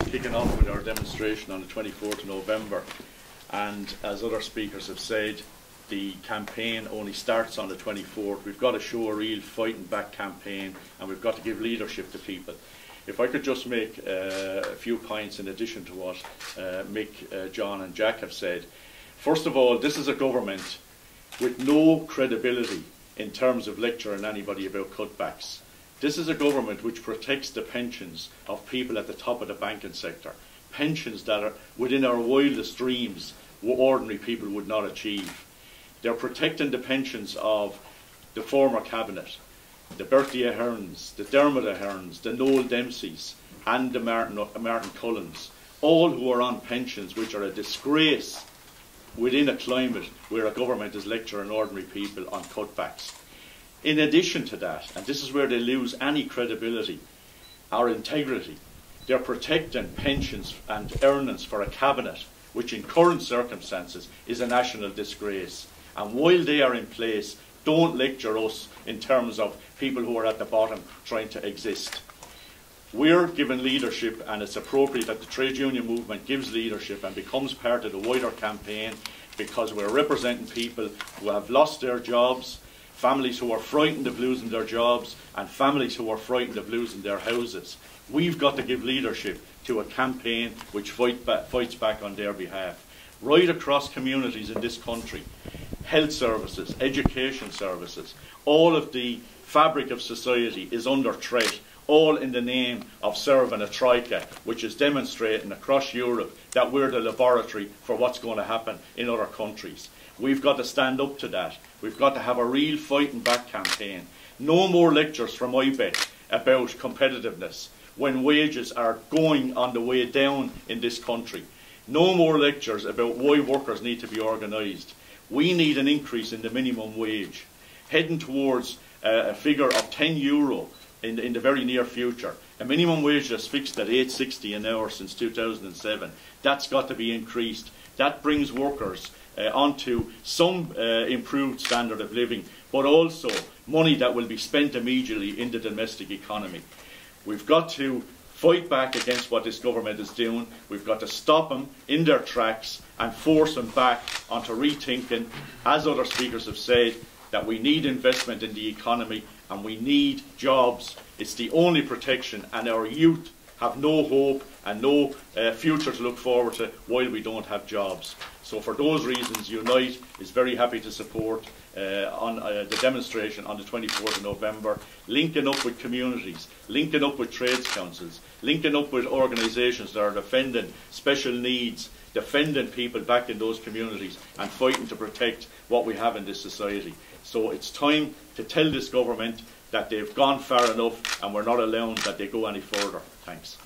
kicking off with our demonstration on the 24th of November, and as other speakers have said, the campaign only starts on the 24th. We've got to show a real fighting back campaign, and we've got to give leadership to people. If I could just make a few points in addition to what Mick, John and Jack have said. First of all, this is a government with no credibility in terms of lecturing anybody about cutbacks. This is a government which protects the pensions of people at the top of the banking sector. Pensions that are within our wildest dreams, ordinary people would not achieve. They're protecting the pensions of the former cabinet, the Bertie Ahern's, the Dermot Ahern's, the Noel Dempsey's and the Martin Cullens, all who are on pensions which are a disgrace within a climate where a government is lecturing ordinary people on cutbacks. In addition to that, and this is where they lose any credibility, our integrity, they're protecting pensions and earnings for a cabinet which in current circumstances is a national disgrace. And while they are in place, don't lecture us in terms of people who are at the bottom trying to exist. We're given leadership, and it's appropriate that the trade union movement gives leadership and becomes part of the wider campaign, because we're representing people who have lost their jobs, families who are frightened of losing their jobs, and families who are frightened of losing their houses. We've got to give leadership to a campaign which fights back on their behalf. Right across communities in this country, health services, education services, all of the fabric of society is under threat, all in the name of serving a troika, which is demonstrating across Europe that we're the laboratory for what's going to happen in other countries. We've got to stand up to that. We've got to have a real fighting back campaign. No more lectures from IBET about competitiveness when wages are going on the way down in this country. No more lectures about why workers need to be organised. We need an increase in the minimum wage, heading towards a figure of €10 in the very near future. A minimum wage that's fixed at $8.60 an hour since 2007. That's got to be increased. That brings workers onto some improved standard of living, but also money that will be spent immediately in the domestic economy. We've got to fight back against what this government is doing. We've got to stop them in their tracks and force them back onto rethinking, as other speakers have said, that we need investment in the economy and we need jobs. It's the only protection, and our youth have no hope and no future to look forward to while we don't have jobs. So for those reasons, Unite is very happy to support the demonstration on the 24th of November, linking up with communities, linking up with trades councils, linking up with organisations that are defending special needs, defending people back in those communities and fighting to protect what we have in this society. So it's time to tell this government that they've gone far enough and we're not allowing that they go any further. Thanks.